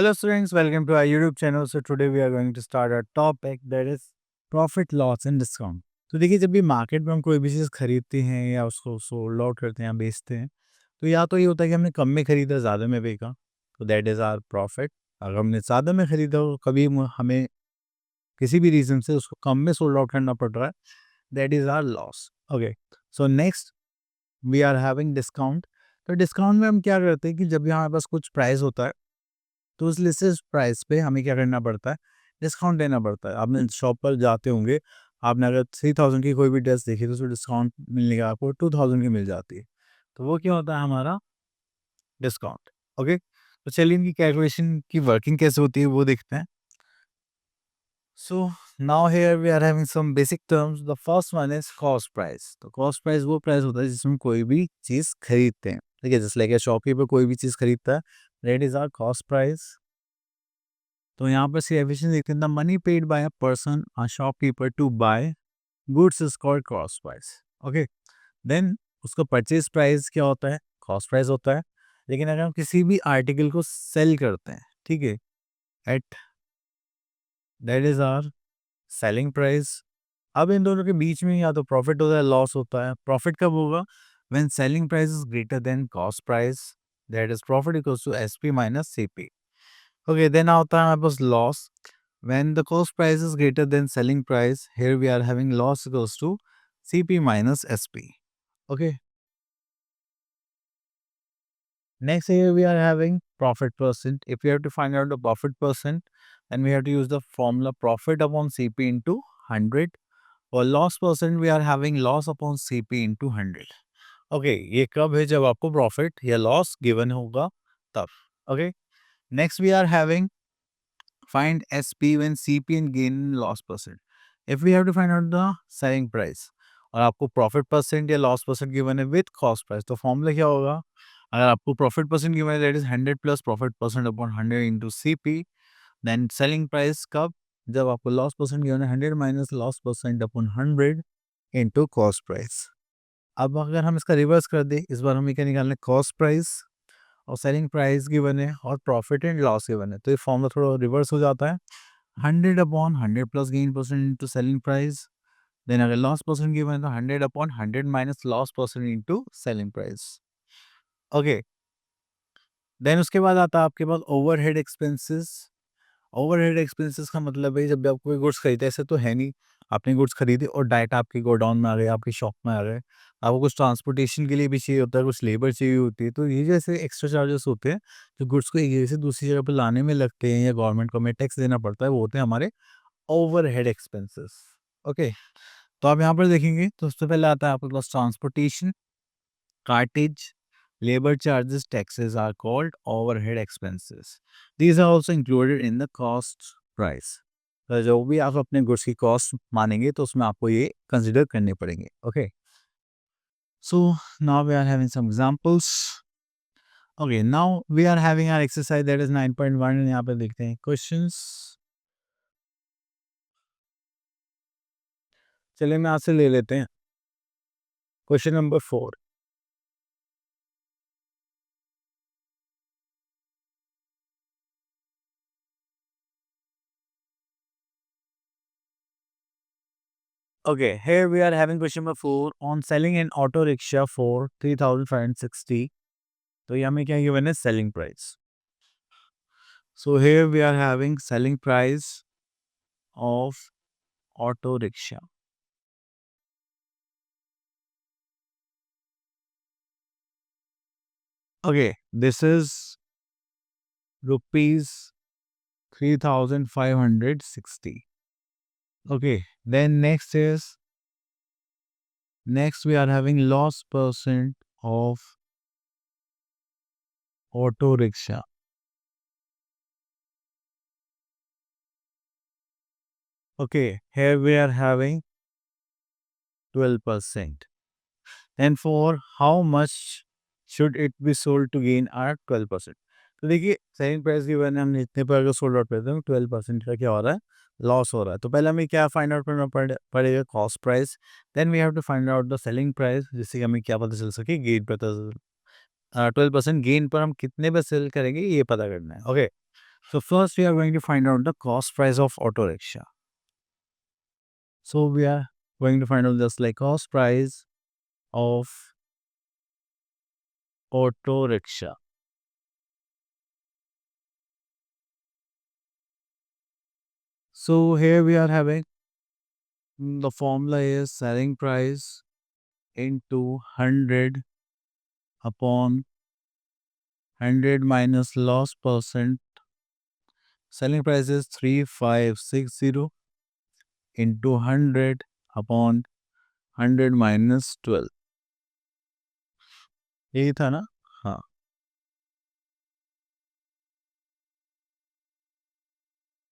Hello students, welcome to our YouTube channel. So today we are going to start our topic that is profit loss and discount. तो देखिए जब भी market में हम कोई भी चीज़ खरीदते हैं या उसको सोल्ड आउट करते हैं या बेचते हैं तो या तो ये होता है कि हमने कम में खरीदा ज़्यादा में बेचा तो दैट इज़ आवर प्रॉफिट। अगर हमने ज़्यादा में खरीदा और कभी हमें किसी भी रीज़न से उसको कम में सोल्ड आउट करना पड़ रहा है that is our loss. Okay, so next we are having discount. तो डिस्काउंट में हम क्या करते हैं कि जब भी हमारे पास कुछ प्राइस होता है तो उस लिस्टेड प्राइस पे हमें क्या करना पड़ता है, डिस्काउंट देना पड़ता है। आपने शॉप पर जाते होंगे, आपने अगर 3000 की कोई भी ड्रेस देखी तो उसमें डिस्काउंट मिलने का आपको 2000 की मिल जाती है। तो वो क्या होता है हमारा डिस्काउंट। ओके, तो चलिए इनकी कैलकुलेशन की वर्किंग कैसे होती है वो देखते हैं। So now here we are having some basic terms. The first one is cost price. तो कॉस्ट प्राइस वो प्राइस होता है जिसमें कोई भी चीज़ खरीदते हैं, ठीक है। जैसे लाइक शॉपकीपर कोई भी चीज़ खरीदता है, that is our cost price. तो यहाँ पर सी एफिशिएंसी देखते हैं, the money paid by a person a shopkeeper to buy goods is called cost price. Okay, then उसका परचेज प्राइस क्या होता है, कॉस्ट प्राइस होता है। लेकिन अगर हम किसी भी आर्टिकल को सेल करते हैं, ठीक है, at that is our selling price. अब इन दोनों के बीच में या तो प्रॉफिट होता है लॉस होता है। प्रॉफिट कब होगा, when selling price is greater than cost price, that is profit equals to SP minus CP. Okay, then आता है हमारे पास loss. When the cost price is greater than selling price, here we are having loss equals to CP minus SP. Okay. Next here we are having profit percent. If we have to find out the profit percent, then we have to use the formula profit upon CP into 100. For loss percent, we are having loss upon CP into 100. Okay, ये कब है जब आपको profit या loss given होगा तब. Okay. Next we are having find SP when CP and gain and loss percent. If we have to find out the selling price और आपको प्रॉफिट परसेंट या लॉस परसेंट गिवन है with cost price, तो formula क्या होगा। अगर आपको profit percent given है that is 100 plus profit percent upon 100 into CP. Then selling price कब, जब आपको लॉस परसेंट गिवन है 100 minus loss percent upon 100 into cost price. अब अगर हम इसका रिवर्स कर दें, इस बार हमें क्या निकालना है, कॉस्ट प्राइस और सेलिंग प्राइस गिवन है और प्रॉफिट एंड लॉस गिवन है, तो ये फॉर्मूला थोड़ा रिवर्स हो जाता है। 100 upon 100 plus gain percent into selling price. Then अगर लॉस परसेंट गिवन है तो 100 upon 100 minus loss percent into selling price. Okay, then उसके बाद आता है आपके पास ओवरहेड एक्सपेंसेस। ओवरहेड एक्सपेंसेस का मतलब है जब भी आप कोई गुड्स खरीदते, ऐसे तो है नहीं आपने गुड्स खरीदे और डायरेक्ट आपके गोडाउन में आ गए, आपकी शॉप में आ गए, आपको कुछ ट्रांसपोर्टेशन के लिए भी चाहिए होता है, कुछ लेबर चाहिए होती है, तो ये जैसे एक्स्ट्रा चार्जेस होते हैं जो गुड्स को एक जगह से दूसरी जगह पर लाने में लगते हैं या गवर्नमेंट को हमें टैक्स देना पड़ता है, वो होते हैं हमारे ओवरहेड एक्सपेंसेस। ओके, तो आप यहाँ पर देखेंगे तो सबसे पहले आता है आपके पास transportation, cartage, labor charges, taxes are called overhead expenses. These are also included in the cost price. तो जो भी आप अपने गुड्स की कॉस्ट मानेंगे तो उसमें आपको ये कंसिडर करने पड़ेंगे। Okay, so now we are having some examples. Okay, now we are having our exercise that is 9.1 and यहाँ पे देखते हैं क्वेश्चंस। चलिए मैं आपसे ले लेते हैं question number 4। Okay, here we are having question number 4 on selling an auto rickshaw for 3,560. तो ये हमें क्या गिवन है, selling price. So here we are having selling price of auto rickshaw. Okay, this is rupees 3,560. Okay, then next we are having loss percent of auto rickshaw. Okay, here we are having 12%. And for how much should it be sold to gain our 12%? तो देखिए selling price given है, हमने इतने पर अगर sold out करते हैं 12% का क्या हो रहा है, लॉस हो रहा है। तो पहले हमें क्या फाइंड आउट करना पड़ेगा, cost price. Then we have to find out the selling price, जिससे कि हमें क्या पता चल सके गेन पता 12% गेन पर हम कितने पे सेल करेंगे ये पता करना है। Okay, So first we are going to find out the cost price of auto rickshaw. So we are going to find out just like cost price of auto rickshaw. So here we are having the formula is selling price into 100 upon 100 minus loss percent. Selling price is 3560 into 100 upon 100 minus 12. यही था ना? हाँ.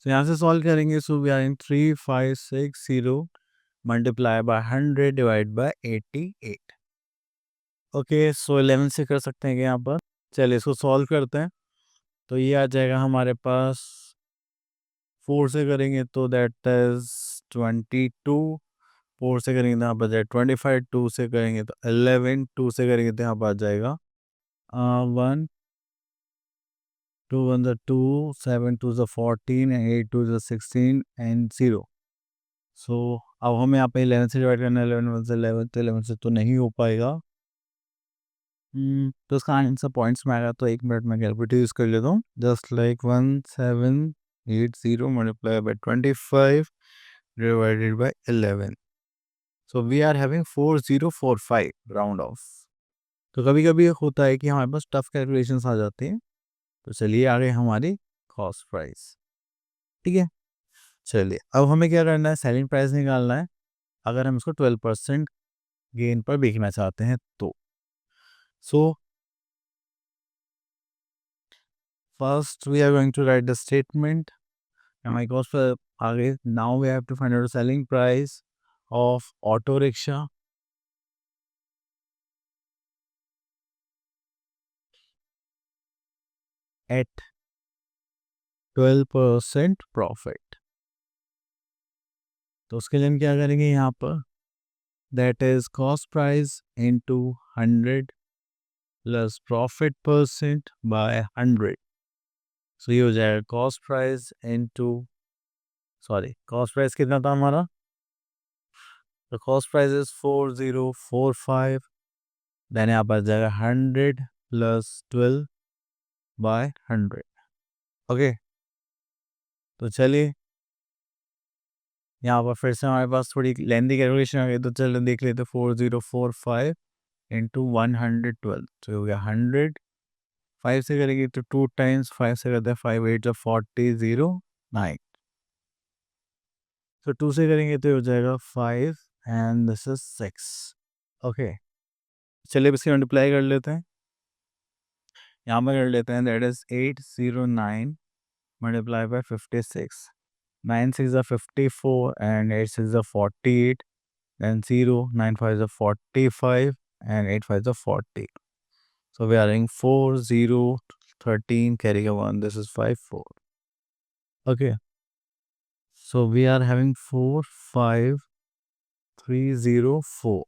तो यहाँ से solve करेंगे. So we are in 3560 multiply by 100 divide by 88. Okay, so 11 से कर सकते हैं कि यहाँ पर. चलिए इसको सॉल्व करते हैं. तो ये आ जाएगा हमारे पास 4 से करेंगे तो दैट इज 22. 4 से करेंगे तो यहाँ पर जाएगा 25. 2 से करेंगे तो 11. 2 से करेंगे तो यहाँ पर आ जाएगा 1. 2 1 the 2, 7 2 the 14 and 8 2 the 16 and 0. सो अब हमें यहाँ पे 11 से डिवाइड करना है. 11 1 से 11, तो 11 से तो नहीं हो पाएगा. तो इसका आंसर पॉइंट्स में आएगा. तो 1 मिनट में कैलकुलेटर यूज़ कर लेता हूँ. Just like 1780 multiply by 25 divided by 11. So we are having 4045 round off. तो कभी कभी होता है कि हमारे पास टफ कैलकुलेशंस आ जाते हैं. तो चलिए आगे हमारी कॉस्ट प्राइस. ठीक है. चलिए अब हमें क्या करना है, सेलिंग प्राइस निकालना है. अगर हम इसको 12% गेन पर बेचना चाहते हैं तो. So first we are going to write the statement. हमारी कॉस्ट पर आगे. Now we have to find out selling price of auto rickshaw at 12% profit. तो उसके लिए हम क्या करेंगे यहाँ पर, that is cost price into 100 plus profit percent by 100. So ये हो जाएगा cost price into, sorry cost price कितना था हमारा. तो कॉस्ट प्राइस इज 4045. देन यहाँ पर जाएगा 100 प्लस 12 बाय 100. ओके. तो चलिए यहाँ पर फिर से हमारे पास थोड़ी लेंदी कैलकुलेशन आ गई. तो चलो देख लेते. 4045 इंटू 112. तो हो गया 100. 5 से करेंगे तो 2 टाइम्स 5 से करते हैं 5 8 40 0 9. तो 2 से करेंगे तो हो जाएगा 5 एंड दिस इज 6. ओके. चलिए इसकी मल्टीप्लाई कर लेते हैं. यहाँ पर कर लेते हैं. That is 809 multiply by 56. 9 6 54 and 8 6 48. Then 0 9 5 45 and 8 5 40. So we are in 4 0 13 carrying a 1. This is 5 4. Okay. So we are having 4 5 3 0 4.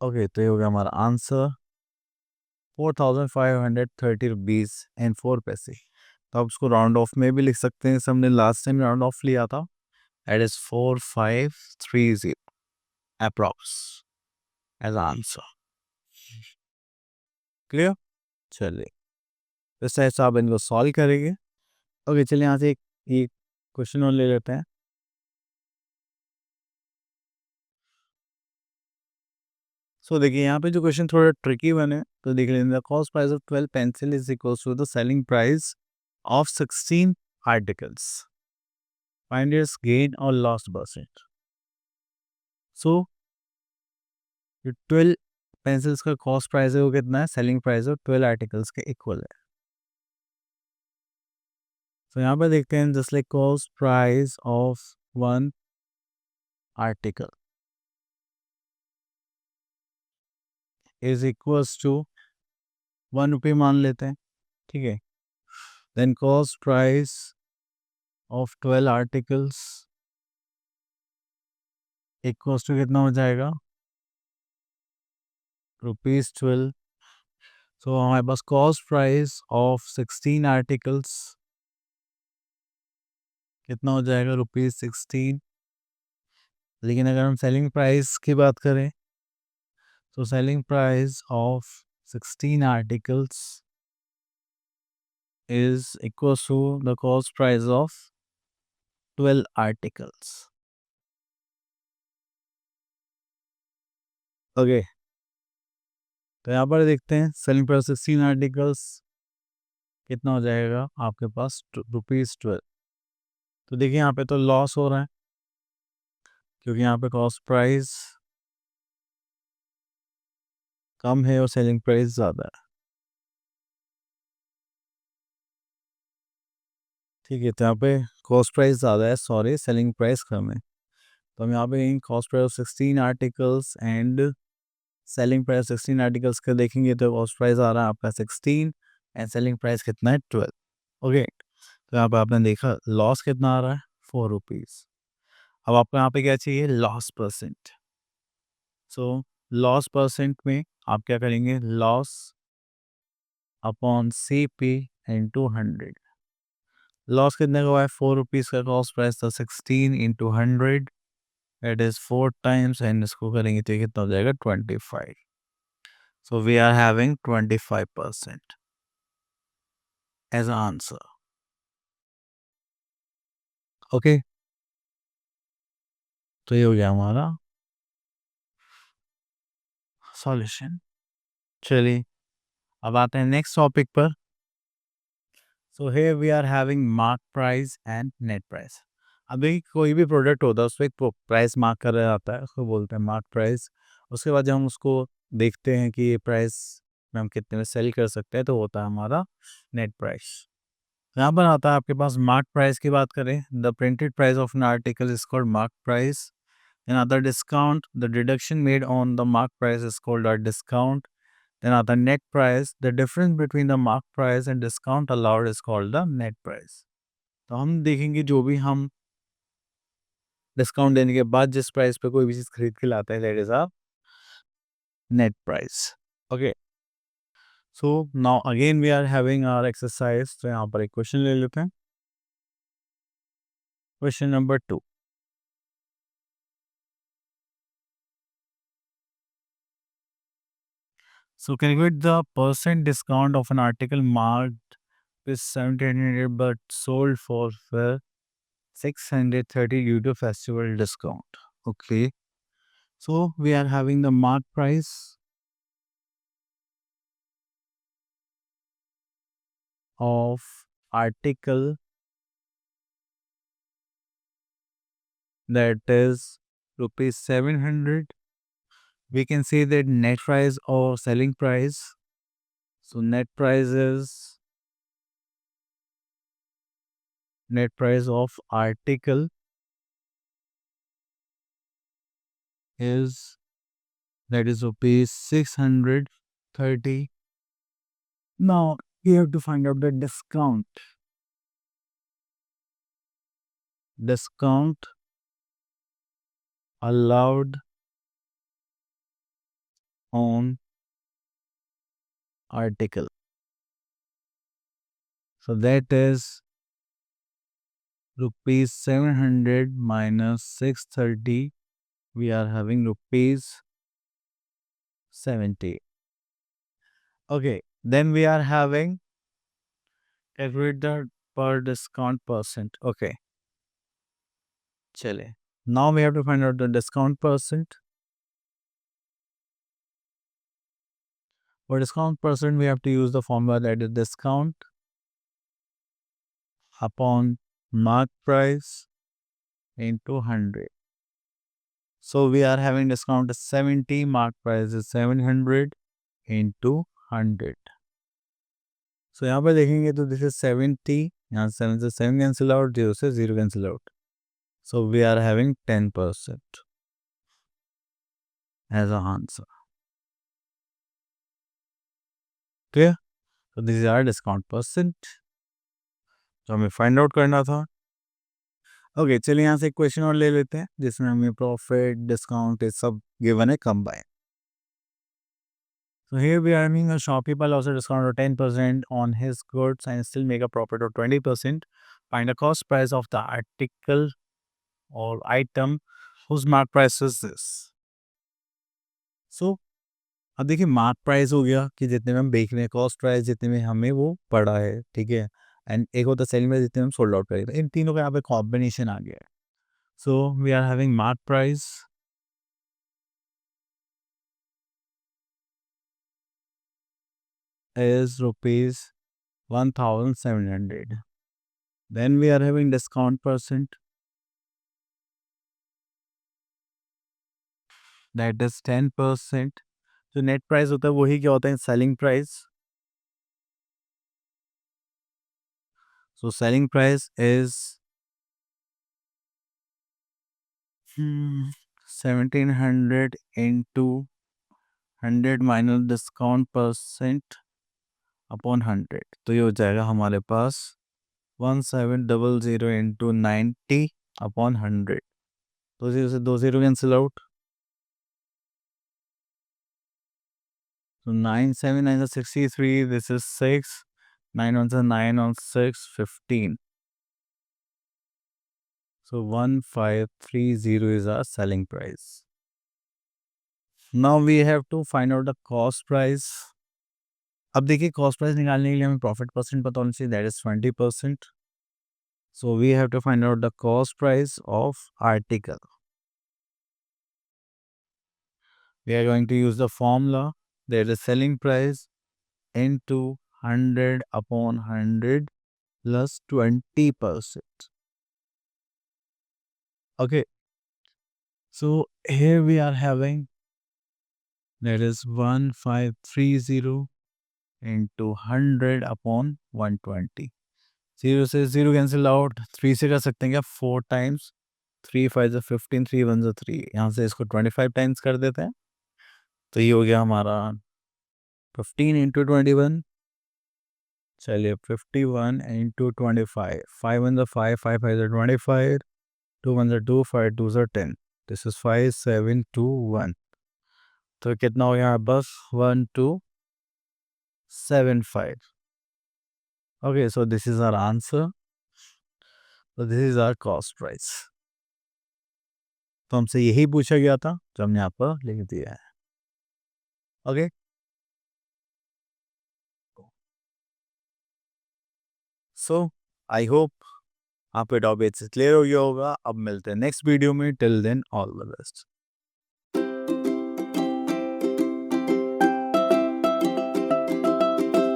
Okay, तो ये हो गया हमारा आंसर 4530 रुपीज़ एंड 4 पैसे. तो आप उसको राउंड ऑफ में भी लिख सकते हैं. हमने लास्ट टाइम राउंड ऑफ लिया था. That is 4530 approx as answer. Clear. चलिए इस तरह से आप इनको सॉल्व करेंगे. ओके. चलिए यहाँ से एक क्वेश्चन और ले लेते हैं. सो देखिए यहाँ पे जो क्वेश्चन थोड़ा ट्रिकी बने. तो देख लीजिए. The cost price of 12 pencil is equals to the selling price of 16 articles. Find its gain और लॉस परसेंट. सो जो 12 पेंसिल्स का कॉस्ट प्राइस है वो कितना है, सेलिंग प्राइस ऑफ 12 आर्टिकल्स के इक्वल है. तो यहाँ पर देखते हैं just like cost price of 1 article is equals to 1 रुपये मान लेते हैं. ठीक है. Then cost price of 12 articles equals to कितना हो जाएगा, ₹12. सो हमारे पास कॉस्ट प्राइस ऑफ 16 आर्टिकल्स कितना हो जाएगा, ₹16। लेकिन अगर हम सेलिंग प्राइस की बात करें तो selling price of 16 articles is equals to the cost price of 12 articles. Okay, तो यहाँ पर देखते हैं सेलिंग प्राइस 16 आर्टिकल्स कितना हो जाएगा आपके पास, ₹12। तो देखिए यहाँ पे तो लॉस हो रहा है क्योंकि यहाँ पे कॉस्ट प्राइस कम है और सेलिंग प्राइस ज़्यादा है। ठीक है, तो यहाँ पे कॉस्ट प्राइस ज़्यादा है, सॉरी सेलिंग प्राइस कम है। तो हम यहाँ पे cost price of 16 articles and selling price 16 articles का देखेंगे तो कॉस्ट प्राइस आ रहा है आपका 16 एंड सेलिंग प्राइस कितना है 12। ओके, तो यहाँ पे आपने देखा लॉस कितना आ रहा है, ₹4। अब आपको यहाँ पे क्या चाहिए, loss percent. So loss percent में आप क्या करेंगे, loss upon CP into 100। Loss कितने का हुआ है, ₹4 का कॉस्ट प्राइस था, 16 into 100 it is 4 times and इसको करेंगे तो कितना हो जाएगा 25। So we are having 25% as answer. Okay, तो ये हो गया हमारा सॉल्यूशन। चलिए अब आते हैं नेक्स्ट टॉपिक पर। So here we are having mark price and net price. अभी कोई भी प्रोडक्ट होता है उसपे एक प्राइस मार्क करा जाता है, उसको बोलते हैं मार्क प्राइस। उसके बाद जब हम उसको देखते हैं कि ये प्राइस में हम कितने में सेल कर सकते हैं तो होता है हमारा नेट प्राइस। यहाँ पर आता है आपके पास मार्क प्राइस की बात करें, the printed price of an article is called mark price. Then other discount, the deduction made on the mark price is called a discount. Then other net price, the difference between the mark price and discount allowed is called the net price. तो हम देखेंगे जो भी हम discount देने के बाद जिस प्राइस पे कोई भी चीज़ खरीद के लाते हैं that is a net price. Okay, so now again we are having our exercise. तो यहाँ पर एक क्वेश्चन ले लेते हैं, question number 2। So calculate the percent discount of an article marked with 1700 but sold for 630 due to festival discount. Okay, so we are having the mark price of article that is ₹700. We can say that net price or selling price. So net price of article is that is ₹630. Now we have to find out the discount allowed on article. So that is ₹700 minus 630. We are having ₹70. Okay, then we are having calculate the per discount percent. Okay, chale. Now we have to find out the discount percent. For discount percent, we have to use the formula that is discount upon mark price into 100. So we are having discount is 70, mark price is 700 into 100. So यहाँ पर देखेंगे तो this is 70, यहाँ 7 से 7 cancel out, 0 से 0 cancel out. So we are having 10% as an answer. Clear? So this is our discount percent जो हमें find out करना था। ओके, चलिए यहाँ से एक क्वेश्चन और ले लेते हैं जिसमें हमें प्रॉफिट डिस्काउंट ये सब गिवन है combine. So here we are having a shopkeeper also discount of 10% on his goods and still make a profit of 20%. Find the cost price of the article or item whose mark price is this. So अब देखिए mark price हो गया कि जितने में हम बेच रहे हैं, कॉस्ट प्राइस जितने में हमें वो पड़ा है, ठीक है, एंड एक होता है सेलिंग प्राइस जितने में हम सोल्ड आउट करेंगे। इन तीनों का यहाँ पे कॉम्बिनेशन आ गया है। So we are having mark price is rupees 1700. Then we are having discount percent, that is 10%. जो नेट प्राइस होता है वही क्या होता है selling price. So selling price is 1700 into 100 minus discount percent upon 100. तो ये हो जाएगा हमारे पास 1700 into 90 अपॉन 100. तो 0 से 2 0 cancel out. So 9 7 9 is 63. This is 6. 9 1 is 9 on 6 15. So 1530 is our selling price. Now we have to find out the cost price. अब देखिए cost price निकालने के लिए हमें प्रॉफिट परसेंट पता होना चाहिए, that is 20%. So we have to find out the cost price of article. We are going to use the formula that is selling price into 100 upon 100 plus 20%. Okay, so here we are having that is 1530 into 100 upon 120. 0 से 0 cancel out. 3 से कर सकते हैं क्या 4 times. 3 5 is 15, 3 1 is 3. यहाँ से इसको 25 times कर देते हैं. तो ये हो गया हमारा 15 into 21. चलिए 51 into 25. 5 1 is 5, 5 5 is 25. 2 1 is 2, 5 2 is 10. This is 5 7 2 1. तो कितना हो गया बस 1 2 7 5. Okay, so this is our answer. So this is our cost price. तो हमसे यही पूछा गया था जो हमने यहाँ पर लिख दिया है. ओके, सो आई होप आपका टॉपिक क्लियर हो गया होगा. अब मिलते हैं नेक्स्ट वीडियो में. Till then all the best.